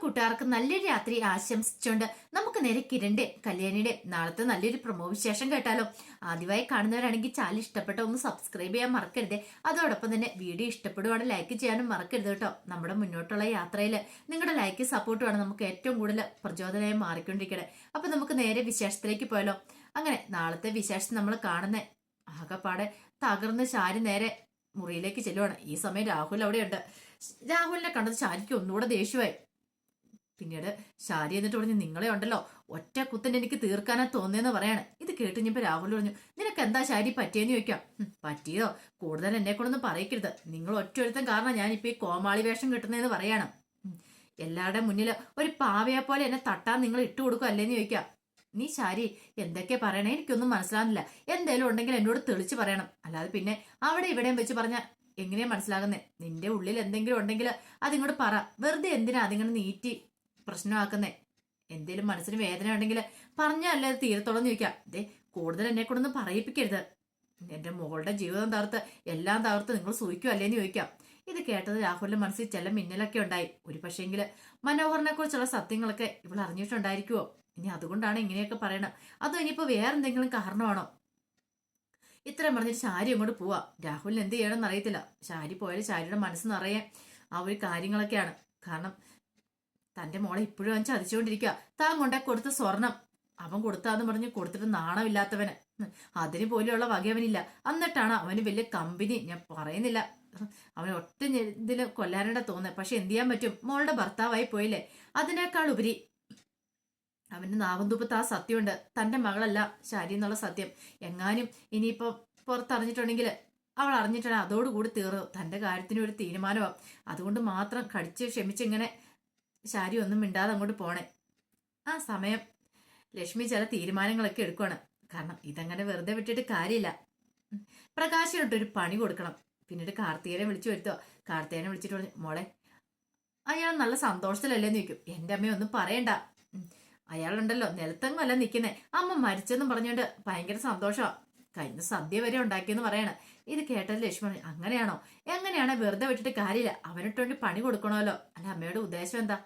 കൂട്ടുകാർക്ക് നല്ലൊരു രാത്രി ആശംസിച്ചുകൊണ്ട് നമുക്ക് നേരെ കിരണിന്റെ കല്യാണിയുടെ നാളത്തെ നല്ലൊരു പ്രൊമോ വിശേഷം കേട്ടാലോ. ആദ്യമായി കാണുന്നവരാണെങ്കിൽ ചാനൽ ഇഷ്ടപ്പെട്ട ഒന്ന് സബ്സ്ക്രൈബ് ചെയ്യാൻ മറക്കരുത്. അതോടൊപ്പം തന്നെ വീഡിയോ ഇഷ്ടപ്പെടുവാണ് ലൈക്ക് ചെയ്യാനും മറക്കരുത് കേട്ടോ. നമ്മുടെ മുന്നോട്ടുള്ള യാത്രയിൽ നിങ്ങളുടെ ലൈക്ക് സപ്പോർട്ടുമാണ് നമുക്ക് ഏറ്റവും കൂടുതൽ പ്രചോദനമായി മാറിക്കൊണ്ടിരിക്കണേ. അപ്പൊ നമുക്ക് നേരെ വിശേഷത്തിലേക്ക് പോയാലോ. അങ്ങനെ നാളത്തെ വിശേഷം നമ്മൾ കാണുന്ന ആകെപ്പാടെ തകർന്ന് ശാരി നേരെ മുറിയിലേക്ക് ചെല്ലുവാണ്. ഈ സമയം രാഹുൽ അവിടെയുണ്ട്. രാഹുലിനെ കണ്ടത് ശാരിക്ക് ഒന്നുകൂടെ ദേഷ്യമായി. പിന്നീട് ശാരി എന്നിട്ട് പറഞ്ഞു, നിങ്ങളെ ഉണ്ടല്ലോ ഒറ്റ കുത്തന്നെ എനിക്ക് തീർക്കാനാ തോന്നിയെന്ന് പറയാണ്. ഇത് കേട്ട് കഴിഞ്ഞപ്പോ രാഹുൽ പറഞ്ഞു, നിനക്ക് എന്താ ശാരി പറ്റിയെന്ന് ചോദിക്കാം. പറ്റിയതോ, കൂടുതൽ എന്നെ കൊണ്ടൊന്നും പറയിക്കരുത്. നിങ്ങൾ ഒറ്റൊരുത്തം കാരണം ഞാനിപ്പോ ഈ കോമാളി വേഷം കിട്ടുന്നതെന്ന് പറയാണ്. എല്ലാവരുടെ മുന്നിൽ ഒരു പാവയെ പോലെ എന്നെ തട്ടാൻ നിങ്ങൾ ഇട്ടു കൊടുക്കുക അല്ലേന്ന് ചോദിക്കാം. നീ ശാരി എന്തൊക്കെ പറയണേ, എനിക്കൊന്നും മനസ്സിലാകുന്നില്ല. എന്തേലും ഉണ്ടെങ്കിൽ എന്നോട് തെളിച്ച് പറയണം. അല്ലാതെ പിന്നെ അവിടെ ഇവിടെയും വെച്ച് പറഞ്ഞ എങ്ങനെയാ മനസ്സിലാകുന്നേ? നിന്റെ ഉള്ളിൽ എന്തെങ്കിലും ഉണ്ടെങ്കിൽ അതിങ്ങോട്ട് പറ. വെറുതെ എന്തിനാ അതിങ്ങനെ നീറ്റി പ്രശ്നമാക്കുന്നേ? എന്തേലും മനസ്സിന് വേദന ഉണ്ടെങ്കിൽ പറഞ്ഞല്ലേ അത് തീരത്തോളം ചോദിക്കാം. ദേ കൂടുതൽ എന്നെ കൊണ്ടൊന്നും പറയിപ്പിക്കരുത്. എന്റെ മോളുടെ ജീവിതം തകർത്ത് എല്ലാം തകർത്ത് നിങ്ങൾ സൂഹിക്കും അല്ലേന്ന് ചോദിക്കാം. ഇത് കേട്ടത് രാഹുലിന്റെ മനസ്സിൽ ചില മിന്നലൊക്കെ ഉണ്ടായി. ഒരു പക്ഷേങ്കില് മനോഹറിനെ കുറിച്ചുള്ള സത്യങ്ങളൊക്കെ ഇവൾ അറിഞ്ഞിട്ടുണ്ടായിരിക്കുവോ? ഇനി അതുകൊണ്ടാണ് ഇങ്ങനെയൊക്കെ പറയണം. അതോ ഇനിയിപ്പോ വേറെന്തെങ്കിലും കാരണമാണോ? ഇത്രയും പറഞ്ഞിട്ട് ശാരി അങ്ങോട്ട് പോവാ. രാഹുലിന് എന്ത് ചെയ്യണമെന്ന് അറിയത്തില്ല. ശാരി പോയാലും ശാരിയുടെ മനസ്സ് നിറയെ ആ ഒരു കാര്യങ്ങളൊക്കെയാണ്. കാരണം തന്റെ മോളെ ഇപ്പോഴും അവൻ ചതിച്ചുകൊണ്ടിരിക്കുക. താൻ കൊണ്ടേ കൊടുത്ത സ്വർണം അവൻ കൊടുത്താന്ന് പറഞ്ഞ് കൊടുത്തിട്ട് നാണമില്ലാത്തവന്, അതിന് പോലെയുള്ള വകയവനില്ല. എന്നിട്ടാണ് അവന് വലിയ കമ്പനി. ഞാൻ പറയുന്നില്ല അവൻ ഒറ്റ ഇതില് കൊല്ലാനായിട്ട് തോന്നുന്നത്. പക്ഷെ എന്ത് ചെയ്യാൻ പറ്റും? മോളുടെ ഭർത്താവായി പോയില്ലേ. അതിനേക്കാൾ ഉപരി അവന്റെ നാവന്തൂപ്പത്ത് ആ സത്യമുണ്ട്. തന്റെ മകളല്ല ശാരി എന്നുള്ള സത്യം എങ്ങാനും ഇനിയിപ്പോ പുറത്തറിഞ്ഞിട്ടുണ്ടെങ്കിൽ അവൾ അറിഞ്ഞിട്ടാണ് അതോടുകൂടി തീർന്നു. തന്റെ കാര്യത്തിന് ഒരു തീരുമാനമാവും. അതുകൊണ്ട് മാത്രം കടിച്ച് ക്ഷമിച്ചിങ്ങനെ ശാരി ഒന്നും മിണ്ടാതെ അങ്ങോട്ട് പോണേ. ആ സമയം ലക്ഷ്മി ചില തീരുമാനങ്ങളൊക്കെ എടുക്കുകയാണ്. കാരണം ഇതങ്ങനെ വെറുതെ വിട്ടിട്ട് കാര്യമില്ല. പ്രകാശിനൊട്ടൊരു പണി കൊടുക്കണം. പിന്നീട് കാർത്തികനെ വിളിച്ചു വരുത്തോ. കാർത്തികനെ വിളിച്ചിട്ട് പറഞ്ഞു, മോളെ അയാൾ നല്ല സന്തോഷത്തിലല്ലേന്ന് ചോദിക്കും. എന്റെ അമ്മയൊന്നും പറയണ്ട. അയാളുണ്ടല്ലോ നിലത്തെങ്ങല്ല നിൽക്കുന്നേ. അമ്മ മരിച്ചെന്നും പറഞ്ഞുകൊണ്ട് ഭയങ്കര സന്തോഷമാണ്. കഴിഞ്ഞ സദ്യ വരെ ഉണ്ടാക്കിയെന്ന് പറയണേ. ഇത് കേട്ടത് ലക്ഷ്മണൻ, അങ്ങനെയാണോ? എങ്ങനെയാണെ വെറുതെ വിട്ടിട്ട് കാര്യമില്ല. അവനിട്ടുകൊണ്ട് പണി കൊടുക്കണമല്ലോ. അല്ല അമ്മയുടെ ഉദ്ദേശം എന്താ?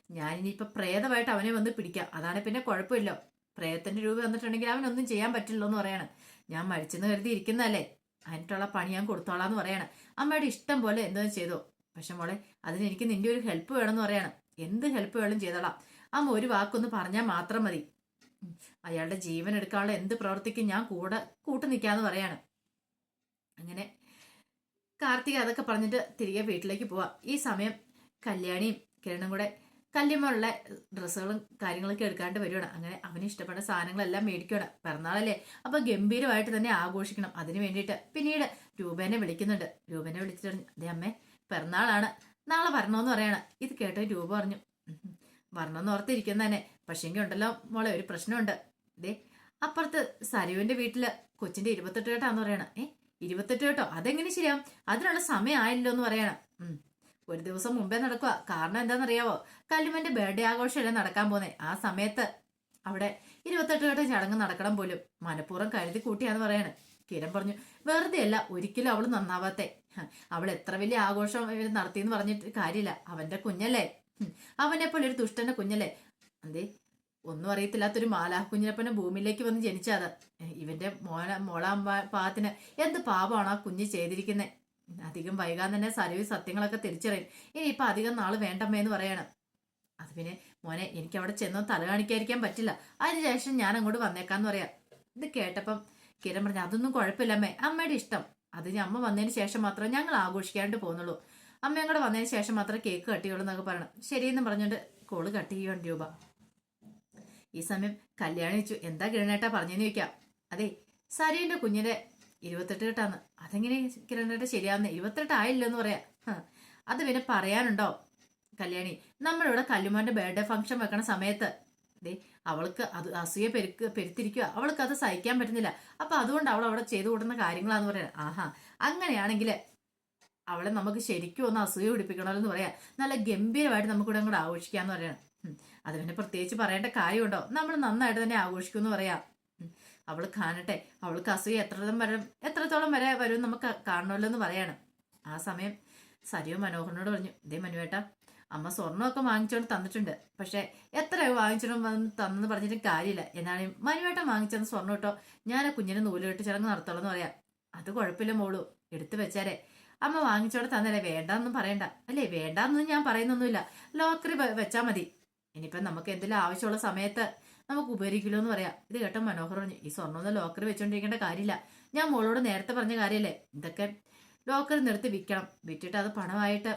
ഞാനിനിയിപ്പൊ പ്രേതമായിട്ട് അവനെ വന്ന് പിടിക്കാം. അതാണ് പിന്നെ കുഴപ്പമില്ലോ. പ്രേതത്തിന്റെ രൂപ വന്നിട്ടുണ്ടെങ്കിൽ അവനൊന്നും ചെയ്യാൻ പറ്റില്ലോ എന്ന് പറയാണ്. ഞാൻ മരിച്ചെന്ന് കരുതി ഇരിക്കുന്നതല്ലേ, അതിനിട്ടുള്ള പണി ഞാൻ കൊടുത്തോളാന്ന് പറയാണ്. അമ്മയുടെ ഇഷ്ടം പോലെ എന്തെന്ന് ചെയ്തോ. പക്ഷെ മോളെ അതിന് എനിക്ക് നിന്റെ ഒരു ഹെൽപ്പ് വേണമെന്ന് പറയാണ്. എന്ത് ഹെൽപ്പ് വേണം ചെയ്തോളാം. അമ്മ ഒരു വാക്കൊന്ന് പറഞ്ഞാൽ മാത്രം മതി. അയാളുടെ ജീവൻ എടുക്കാനുള്ള എന്ത് പ്രവർത്തിക്കും ഞാൻ കൂടെ കൂട്ടു നിൽക്കാന്ന് പറയാണ്. അങ്ങനെ കാർത്തിക അതൊക്കെ പറഞ്ഞിട്ട് തിരികെ വീട്ടിലേക്ക് പോവാ. ഈ സമയം കല്യാണിയും കിരണും കൂടെ കല്യമ്മയുള്ള ഡ്രസ്സുകളും കാര്യങ്ങളൊക്കെ എടുക്കാണ്ട് വരുവാണ്. അങ്ങനെ അവന് ഇഷ്ടപ്പെട്ട സാധനങ്ങളെല്ലാം മേടിക്കണം. പിറന്നാളല്ലേ, അപ്പൊ ഗംഭീരമായിട്ട് തന്നെ ആഘോഷിക്കണം. അതിന് വേണ്ടിയിട്ട് പിന്നീട് രൂപേനെ വിളിക്കുന്നുണ്ട്. രൂപേനെ വിളിച്ചിട്ട്, അതെ അമ്മേ പിറന്നാളാണ്, നാളെ വരണമെന്ന് പറയണം. ഇത് കേട്ടോ രൂപ പറഞ്ഞു, വരണമെന്ന് ഓർത്തിരിക്കുന്ന തന്നെ. പക്ഷെങ്കിൽ ഉണ്ടല്ലോ മോളെ, ഒരു പ്രശ്നമുണ്ട്. ദേ അപ്പുറത്ത് സരുവിന്റെ വീട്ടില് കൊച്ചിന്റെ 28 കേട്ടാന്ന് പറയണം. 28 കേട്ടോ? അതെങ്ങനെ ശരിയാവും? അതിനുള്ള സമയം ആയല്ലോ എന്ന് പറയണം. ഒരു ദിവസം മുമ്പേ നടക്കുക. കാരണം എന്താണെന്നറിയാവോ? കല്ലുമന്റെ ബർത്ത്ഡേ ആഘോഷമല്ലേ നടക്കാൻ പോന്നെ. ആ സമയത്ത് അവിടെ 28 കേട്ടോ ചടങ്ങ് നടക്കണം പോലും. മനഃപൂർവ്വം കരുതി കൂട്ടിയാന്ന് പറയാണ്. കിരൺ പറഞ്ഞു, വെറുതെ അല്ല, ഒരിക്കലും അവള് നന്നാവാത്തെ. അവൾ എത്ര വലിയ ആഘോഷം നടത്തിയെന്ന് പറഞ്ഞിട്ട് കാര്യമില്ല. അവന്റെ കുഞ്ഞല്ലേ, അവനെ പോലെ ഒരു ദുഷ്ടന്റെ കുഞ്ഞല്ലേ. അതെ, ഒന്നും അറിയത്തില്ലാത്തൊരു മാലാ കുഞ്ഞിനെപ്പനെ ഭൂമിയിലേക്ക് വന്ന് ജനിച്ചത്. ഇവന്റെ മോളാമ്പ പാത്തിന് എന്ത് പാപമാണ് ആ കുഞ്ഞ് ചെയ്തിരിക്കുന്നത്. അധികം വൈകാൻ തന്നെ സരവി സത്യങ്ങളൊക്കെ തിരിച്ചറിയും. ഇനിയിപ്പൊ അധികം നാള് വേണ്ടമ്മേന്ന് പറയാണ്. അത് പിന്നെ മോനെ, എനിക്ക് അവിടെ ചെന്നോ തല കാണിക്കാതിരിക്കാൻ പറ്റില്ല. അതിനുശേഷം ഞാൻ അങ്ങോട്ട് വന്നേക്കാന്ന് പറയാം. ഇത് കേട്ടപ്പം കിരൺ പറഞ്ഞു, അതൊന്നും കുഴപ്പമില്ലമ്മേ, അമ്മയുടെ ഇഷ്ടം. അത് അമ്മ വന്നതിന് ശേഷം മാത്രമേ ഞങ്ങൾ ആഘോഷിക്കാണ്ട് പോകുന്നുള്ളൂ. അമ്മയും കൂടെ വന്നതിന് ശേഷം മാത്രമേ കേക്ക് കട്ട് ചെയ്യുള്ളൂ എന്നൊക്കെ പറയണം. ശരിയെന്ന് പറഞ്ഞുകൊണ്ട് കോള് കട്ട് ചെയ്യുവാണ് രൂപ. ഈ സമയം കല്യാണി വെച്ചു, എന്താ കിരണേട്ടാ പറഞ്ഞെന്ന് ചോദിക്കാം. അതെ, സരീന്റെ കുഞ്ഞിന്റെ 28 കേട്ടാന്ന്. അതെങ്ങനെ കിരണേട്ട ശരിയാവുന്ന? 28 ആയില്ലോ എന്ന് പറയാ. അത് പിന്നെ പറയാനുണ്ടോ കല്യാണി? നമ്മളിവിടെ കല്ലുമാന്റെ ബർത്ത്ഡേ ഫംഗ്ഷൻ വെക്കണ സമയത്ത് ദേ അവൾക്ക് അത് അസൂയ പെരുത്തിരിക്കുക. അവൾക്ക് അത് സഹിക്കാൻ പറ്റുന്നില്ല. അപ്പൊ അതുകൊണ്ട് അവൾ അവിടെ ചെയ്തു കൂട്ടുന്ന കാര്യങ്ങളാന്ന് പറയാം. ആഹാ, അങ്ങനെയാണെങ്കിൽ അവളെ നമുക്ക് ശരിക്കും ഒന്ന് അസൂയ പിടിപ്പിക്കണമല്ലോ എന്ന് പറയാം. നല്ല ഗംഭീരമായിട്ട് നമുക്കിവിടെ അങ്ങോട്ട് ആഘോഷിക്കാന്ന് പറയണം. അത് പിന്നെ പ്രത്യേകിച്ച് പറയേണ്ട കാര്യമുണ്ടോ? നമ്മൾ നന്നായിട്ട് തന്നെ ആഘോഷിക്കും എന്ന് പറയാം. അവള് കാണട്ടെ, അവൾക്ക് അസൂയ എത്രത്തോളം വരെ വരും നമുക്ക് കാണണമല്ലോ എന്ന് പറയാണ്. ആ സമയം സരിയോ മനോഹരനോട് പറഞ്ഞു, ഇതേ മനുവേട്ട, അമ്മ സ്വർണ്ണമൊക്കെ വാങ്ങിച്ചോണ്ട് തന്നിട്ടുണ്ട്. പക്ഷെ എത്ര വാങ്ങിച്ചോണ്ട് തന്നെന്ന് പറഞ്ഞിട്ട് കാര്യമില്ല. എന്നാണ് മനുവേട്ടൻ വാങ്ങിച്ചെന്ന് സ്വർണ്ണം കേട്ടോ, ഞാൻ ആ കുഞ്ഞിനെ നൂലുകെട്ട് ചടങ്ങ് നടത്തോളെന്ന് പറയാം. അത് കുഴപ്പമില്ല മോളു, എടുത്തു വെച്ചാലേ. അമ്മ വാങ്ങിച്ചോടെ തന്നല്ലേ, വേണ്ടാന്നും പറയണ്ട. അല്ലേ, വേണ്ടാന്നൊന്നും ഞാൻ പറയുന്നൊന്നുമില്ല. ലോക്കറി വെച്ചാൽ മതി. ഇനിയിപ്പം നമുക്ക് എന്തെങ്കിലും ആവശ്യമുള്ള സമയത്ത് നമുക്ക് ഉപകരിക്കില്ലോ എന്ന് പറയാം. ഇത് കേട്ടോ മനോഹർ പറഞ്ഞു, ഈ സ്വർണ്ണമൊന്നും ലോക്കറി വെച്ചോണ്ടിരിക്കേണ്ട കാര്യമില്ല. ഞാൻ മോളോട് നേരത്തെ പറഞ്ഞ കാര്യമല്ലേ, ഇതൊക്കെ ലോക്കറി നിർത്തി വിൽക്കണം. വിറ്റിട്ട് അത് പണമായിട്ട്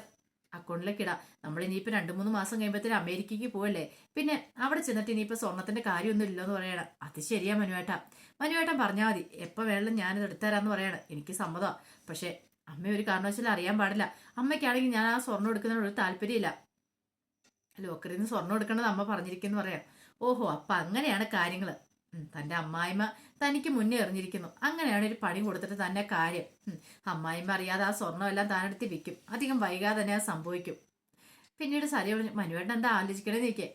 അക്കൗണ്ടിലേക്ക് ഇടാം. നമ്മൾ ഇനിയിപ്പോൾ 2-3 മാസം കഴിയുമ്പോഴത്തേന് അമേരിക്കയ്ക്ക് പോവല്ലേ, പിന്നെ അവിടെ ചെന്നിട്ട് ഇനിയിപ്പോൾ സ്വർണത്തിന്റെ കാര്യമൊന്നും ഇല്ലെന്ന് പറയണം. അത് ശരിയാ മനുവേട്ടൻ പറഞ്ഞാൽ മതി, എപ്പോൾ വേണമെങ്കിലും ഞാനിത് എടുത്തുതരാന്ന് പറയണം. എനിക്ക് സമ്മതമാണ്. പക്ഷെ അമ്മ ഒരു കാരണവശാലും അറിയാൻ പാടില്ല. അമ്മയ്ക്കാണെങ്കിൽ ഞാൻ ആ സ്വർണ്ണം എടുക്കുന്നതിനോട് ഒരു താല്പര്യമില്ല. ലോക്കറിൽ നിന്ന് സ്വർണ്ണം എടുക്കണത് അമ്മ പറഞ്ഞിരിക്കുന്നു പറയാം. ഓഹോ, അപ്പൊ അങ്ങനെയാണ് കാര്യങ്ങൾ. തന്റെ അമ്മായിമ്മ തനിക്ക് മുന്നേ എറിഞ്ഞിരിക്കുന്നു. അങ്ങനെയാണ് ഒരു പണി കൊടുത്തിട്ട് തന്നെ കാര്യം. അമ്മായിമ്മ അറിയാതെ ആ സ്വർണ്ണം എല്ലാം താനെടുത്ത് വിൽക്കും. അധികം വൈകാതെ തന്നെ അത് സംഭവിക്കും. പിന്നീട് സരി പറഞ്ഞു, മനുവേട്ടൻ എന്താ ആലോചിക്കണേ നിൽക്കേ?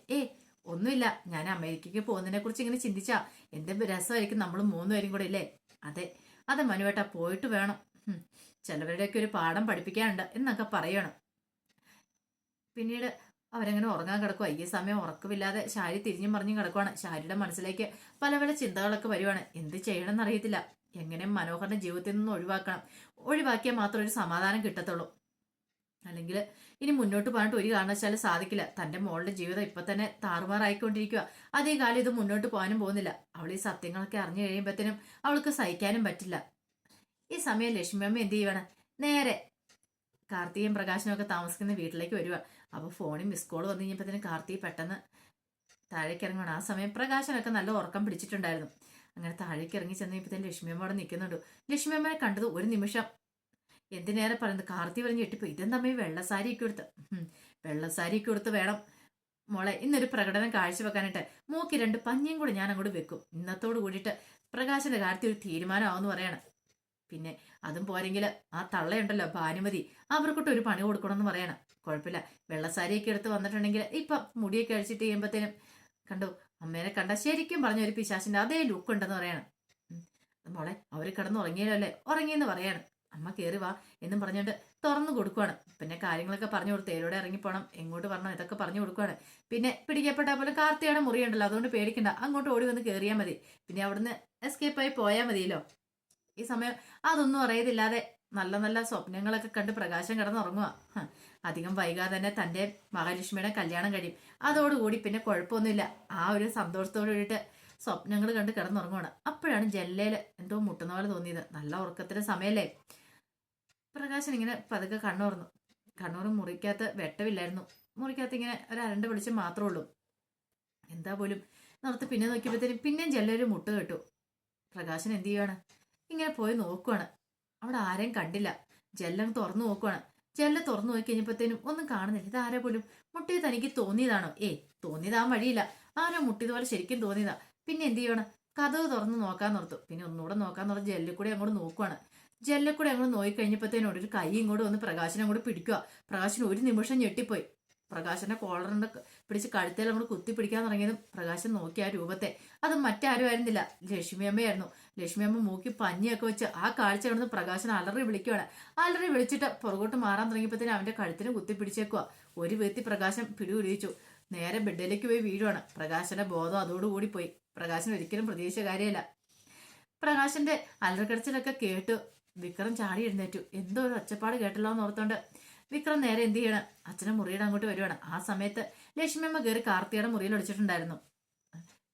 ഒന്നുമില്ല, ഞാൻ അമേരിക്കയ്ക്ക് പോകുന്നതിനെ കുറിച്ച് ഇങ്ങനെ ചിന്തിച്ചാ എന്ത് രസമായിരിക്കും നമ്മൾ 3 പേരും കൂടെ ഇല്ലേ. അതെ അതെ മനുവേട്ട, പോയിട്ട് വേണം. ചിലവരുടെയൊക്കെ ഒരു പാഠം പഠിപ്പിക്കാനുണ്ട് എന്നൊക്കെ പറയണം. പിന്നീട് അവരങ്ങനെ ഉറങ്ങാൻ കിടക്കുക. ഈ സമയം ഉറക്കമില്ലാതെ ശാരി തിരിഞ്ഞും മറിഞ്ഞും കിടക്കുവാണ്. ശാരിയുടെ മനസ്സിലേക്ക് പല പല ചിന്തകളൊക്കെ വരുവാണ്. എന്ത് ചെയ്യണമെന്ന് അറിയത്തില്ല. എങ്ങനെ മനോഹറിന്റെ ജീവിതത്തിൽ നിന്ന് ഒഴിവാക്കിയാൽ മാത്രം ഒരു സമാധാനം കിട്ടത്തുള്ളൂ. അല്ലെങ്കിൽ ഇനി മുന്നോട്ട് പോകാനായിട്ട് ഒരു കാരണവശാലും സാധിക്കില്ല. തന്റെ മോളുടെ ജീവിതം ഇപ്പൊ തന്നെ താറുമാറായിക്കൊണ്ടിരിക്കുക. അതേ കാലം ഇത് മുന്നോട്ട് പോകാനും പോകുന്നില്ല. അവൾ ഈ സത്യങ്ങളൊക്കെ അറിഞ്ഞു കഴിയുമ്പോഴത്തേനും അവൾക്ക് സഹിക്കാനും പറ്റില്ല. ഈ സമയം ലക്ഷ്മിയമ്മ എന്ത് ചെയ്യുവാണ്, നേരെ കാർത്തികയും പ്രകാശനും ഒക്കെ താമസിക്കുന്ന വീട്ടിലേക്ക് വരിക. അപ്പോൾ ഫോണിൽ മിസ് കോൾ വന്നു കഴിഞ്ഞപ്പോഴത്തേനും കാർത്തിക് പെട്ടെന്ന് താഴേക്ക് ഇറങ്ങുകയാണ്. ആ സമയം പ്രകാശനൊക്കെ നല്ല ഉറക്കം പിടിച്ചിട്ടുണ്ടായിരുന്നു. അങ്ങനെ താഴേക്ക് ഇറങ്ങി ചെന്നപ്പോഴത്തേനും ലക്ഷ്മിയമ്മ അവിടെ നിൽക്കുന്നുണ്ട്. ലക്ഷ്മിയമ്മനെ കണ്ടത് ഒരു നിമിഷം എന്തിനേറെ പറയുന്നത്, കാർത്തി പറഞ്ഞ് ഞെട്ടിപ്പോ, ഇതെന്തമ്മ വെള്ളസാരിയൊക്കെ കൊടുത്ത് വേണം മോളെ ഇന്നൊരു പ്രകടനം കാഴ്ചവെക്കാനായിട്ട്. മൂക്കി 2 പഞ്ഞിയും കൂടെ ഞാൻ അങ്ങോട്ട് വെക്കും. ഇന്നത്തോട് കൂടിയിട്ട് പ്രകാശന്റെ കാര്യത്തിൽ ഒരു തീരുമാനമാവെന്ന് പറയണം. പിന്നെ അതും പോരെങ്കിൽ ആ തള്ളയുണ്ടല്ലോ ഭാനുമതി, അവർക്കൊട്ട് ഒരു പണി കൊടുക്കണമെന്ന് പറയണം. കുഴപ്പമില്ല, വെള്ളസാരിയൊക്കെ എടുത്ത് വന്നിട്ടുണ്ടെങ്കിൽ ഇപ്പം മുടിയൊക്കെ അഴിച്ചിട്ട് ചെയ്യുമ്പോഴത്തേനും കണ്ടു അമ്മേനെ കണ്ട ശരിക്കും പറഞ്ഞ ഒരു പിശാശിന്റെ അതേ ലുക്ക് ഉണ്ടെന്ന് പറയണം. മോളെ അവർ കിടന്ന് ഉറങ്ങിയല്ലോ അല്ലേ, ഉറങ്ങിയെന്ന് പറയാണ്. അമ്മ കയറി വാ എന്നും പറഞ്ഞുകൊണ്ട് തുറന്നു കൊടുക്കുവാണ്. പിന്നെ കാര്യങ്ങളൊക്കെ പറഞ്ഞു കൊടുത്ത് ഏലോടെ ഇറങ്ങിപ്പോണം, എങ്ങോട്ട് പറഞ്ഞോ ഇതൊക്കെ പറഞ്ഞു കൊടുക്കുവാണ്. പിന്നെ പിടിക്കപ്പെട്ട പോലെ കാർത്തിയുടെ മുറിയുണ്ടല്ലോ, അതുകൊണ്ട് പേടിക്കണ്ട, അങ്ങോട്ട് ഓടി വന്ന് കയറിയാൽ മതി. പിന്നെ അവിടുന്ന് എസ്കേപ്പായി പോയാൽ മതിയല്ലോ. ഈ സമയം അതൊന്നും അറിയതില്ലാതെ നല്ല നല്ല സ്വപ്നങ്ങളൊക്കെ കണ്ട് പ്രകാശം കിടന്നുറങ്ങുക. അധികം വൈകാതെ തന്നെ തന്റെ മഹാലക്ഷ്മിയുടെ കല്യാണം കഴിയും. അതോടുകൂടി പിന്നെ കുഴപ്പമൊന്നുമില്ല. ആ ഒരു സന്തോഷത്തോട് കൂടിയിട്ട് സ്വപ്നങ്ങൾ കണ്ട് കിടന്നുറങ്ങുവാണ്. അപ്പോഴാണ് ജല്ലയില് എന്തോ മുട്ടുന്ന പോലെ തോന്നിയത്. നല്ല ഉറക്കത്തിന്റെ സമയല്ലേ. പ്രകാശൻ ഇങ്ങനെ പതുക്കെ കണ്ണുറന്നു. കണ്ണൂർ മുറിക്കകത്ത് വെട്ടമില്ലായിരുന്നു. മുറിക്കകത്ത് ഇങ്ങനെ ഒരു അരണ്ട് വെളിച്ചം മാത്രമേ ഉള്ളൂ. എന്താ പോലും നിർത്ത് പിന്നെ നോക്കിയപ്പോഴത്തേനും പിന്നെയും ജല്ലൊരു മുട്ട് കേട്ടു. പ്രകാശൻ എന്ത് ചെയ്യുവാണ്, ഇങ്ങനെ പോയി നോക്കുവാണ്. അവിടെ ആരെയും കണ്ടില്ല. ജെല്ലം തുറന്നു നോക്കുവാണ്. ജെല്ല തുറന്നു നോക്കി കഴിഞ്ഞപ്പോഴത്തേനും ഒന്നും കാണുന്നില്ല. ഇതാരെ പോലും മുട്ടിയത് തനിക്ക് തോന്നിയതാണോ? തോന്നിയതാൻ വഴിയില്ല. ആരോ മുട്ടിയതുപോലെ ശരിക്കും തോന്നിയതാ. പിന്നെ എന്ത് ചെയ്യണം, കഥവ് തുറന്ന് നോക്കാൻ നിർത്തും. പിന്നെ ഒന്നുകൂടെ നോക്കാൻ പറഞ്ഞ് ജെല്ലിൽ കൂടെ അങ്ങോട്ട് നോക്കുവാണ്. ജെല്ലിൽ കൂടെ അങ്ങോട്ട് നോക്കിക്കഴിഞ്ഞപ്പോഴത്തേനോട് ഒരു കൈ ഇങ്ങോട്ട് വന്ന് പ്രകാശനെ അങ്ങോട്ട് പിടിക്കുക. പ്രകാശൻ ഒരു നിമിഷം ഞെട്ടിപ്പോയി. പ്രകാശന്റെ കോളറിന്റെ പിടിച്ച് കഴുത്തേൽ അങ്ങോട്ട് കുത്തി പിടിക്കാൻ തുടങ്ങിയതും പ്രകാശൻ നോക്കി ആ രൂപത്തെ. അത് മറ്റാരും ആയിരുന്നില്ല, ലക്ഷ്മിയമ്മയായിരുന്നു. ലക്ഷ്മിയമ്മ മൂക്കി പഞ്ഞിയൊക്കെ വെച്ച് ആ കാഴ്ച കിടന്ന് പ്രകാശൻ അലറി വിളിക്കുകയാണ്. അലറി വിളിച്ചിട്ട് പുറകോട്ട് മാറാൻ തുടങ്ങിയപ്പോഴത്തേനും അവന്റെ കഴുത്തിന് കുത്തി പിടിച്ചേക്കുക. ഒരു വ്യക്തി പ്രകാശൻ പിടിപിടിച്ചു. നേരെ ബെഡിലേക്ക് പോയി വീഴുവാണ്. പ്രകാശന്റെ ബോധം അതോടുകൂടി പോയി. പ്രകാശൻ ഒരിക്കലും പ്രതീക്ഷിച്ച കാര്യമല്ല. പ്രകാശന്റെ അലറിക്കടച്ചിലൊക്കെ കേട്ടു വിക്രം ചാടി എഴുന്നേറ്റു. എന്തോ ഒരു ഒച്ചപ്പാട് കേട്ടല്ലോ എന്ന് ഓർത്തോണ്ട് വിക്രം നേരെ എന്ത് ചെയ്യണം, അച്ഛനെ മുറിയുടെ അങ്ങോട്ട് വരുവാണ്. ആ സമയത്ത് ലക്ഷ്മിയമ്മ കയറി കാർത്തിയുടെ മുറിയിൽ ഒളിച്ചിട്ടുണ്ടായിരുന്നു.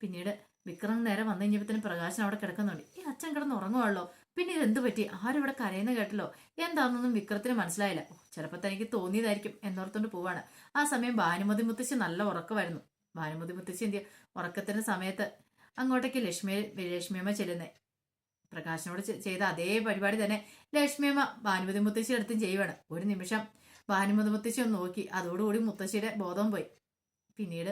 പിന്നീട് വിക്രം നേരെ വന്നു കഴിഞ്ഞപ്പോഴത്തേനും പ്രകാശൻ അവിടെ കിടക്കുന്നുണ്ട്. ഈ അച്ഛൻ കിടന്ന് ഉറങ്ങുവാണല്ലോ. പിന്നെ ഇത് എന്ത് പറ്റി, ആരും ഇവിടെ കരയുന്ന കേട്ടല്ലോ. എന്താണെന്നൊന്നും വിക്രത്തിന് മനസ്സിലായില്ല. ചിലപ്പോൾ തനിക്ക് തോന്നിയതായിരിക്കും എന്നോർത്തോണ്ട് പോവാണ്. ആ സമയം ഭാനുമതി മുത്തശ്ശി നല്ല ഉറക്കമായിരുന്നു. ഭാനുമതി മുത്തശ്ശി എന്ത് ഉറക്കത്തിന്റെ സമയത്ത് അങ്ങോട്ടേക്ക് ലക്ഷ്മിയമ്മ ചെല്ലുന്നേ. പ്രകാശനോട് ചെയ്ത അതേ പരിപാടി തന്നെ ലക്ഷ്മിയമ്മ ഭാനുമതി മുത്തശ്ശി അടുത്തും ചെയ്യുവാണ്. ഒരു നിമിഷം ഭാനുമതി മുത്തശ്ശി ഒന്ന് നോക്കി. അതോടുകൂടി മുത്തശ്ശിയുടെ ബോധം പോയി. പിന്നീട്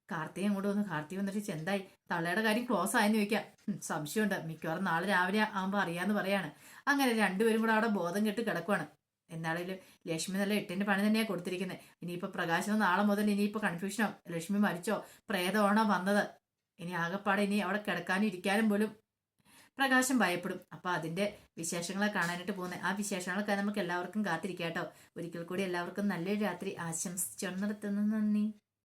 കാർത്തിക അങ്ങോട്ട് വന്നു. കാർത്തിക വന്നിട്ട് ചെന്തായി, തള്ളയുടെ കാര്യം ക്ലോസ് ആയെന്ന് ചോദിക്കാം. സംശയമുണ്ട്, മിക്കവാറും നാളെ രാവിലെ ആകുമ്പോൾ അറിയാന്ന് പറയാണ്. അങ്ങനെ രണ്ടുപേരും കൂടെ അവിടെ ബോധം കെട്ട് കിടക്കുവാണ്. എന്നാണെങ്കിലും ലക്ഷ്മി നല്ല 8ന്റെ പണി തന്നെയാണ് കൊടുത്തിരിക്കുന്നത്. ഇനിയിപ്പോ പ്രകാശനം നാളെ മുതൽ ഇനിയിപ്പോ കൺഫ്യൂഷനോ, ലക്ഷ്മി മരിച്ചോ പ്രേതമാണോ വന്നത്, ഇനി ആകെപ്പാടെ ഇനി അവിടെ കിടക്കാനും ഇരിക്കാനും പോലും പ്രകാശം ഭയപ്പെടും. അപ്പൊ അതിന്റെ വിശേഷങ്ങളെ കാണാനായിട്ട് പോകുന്നത്. ആ വിശേഷങ്ങളൊക്കെ നമുക്ക് എല്ലാവർക്കും കാത്തിരിക്കാം കേട്ടോ. ഒരിക്കൽ കൂടി എല്ലാവർക്കും നല്ലൊരു രാത്രി ആശംസിച്ചു നിർത്തുന്നു. നന്ദി.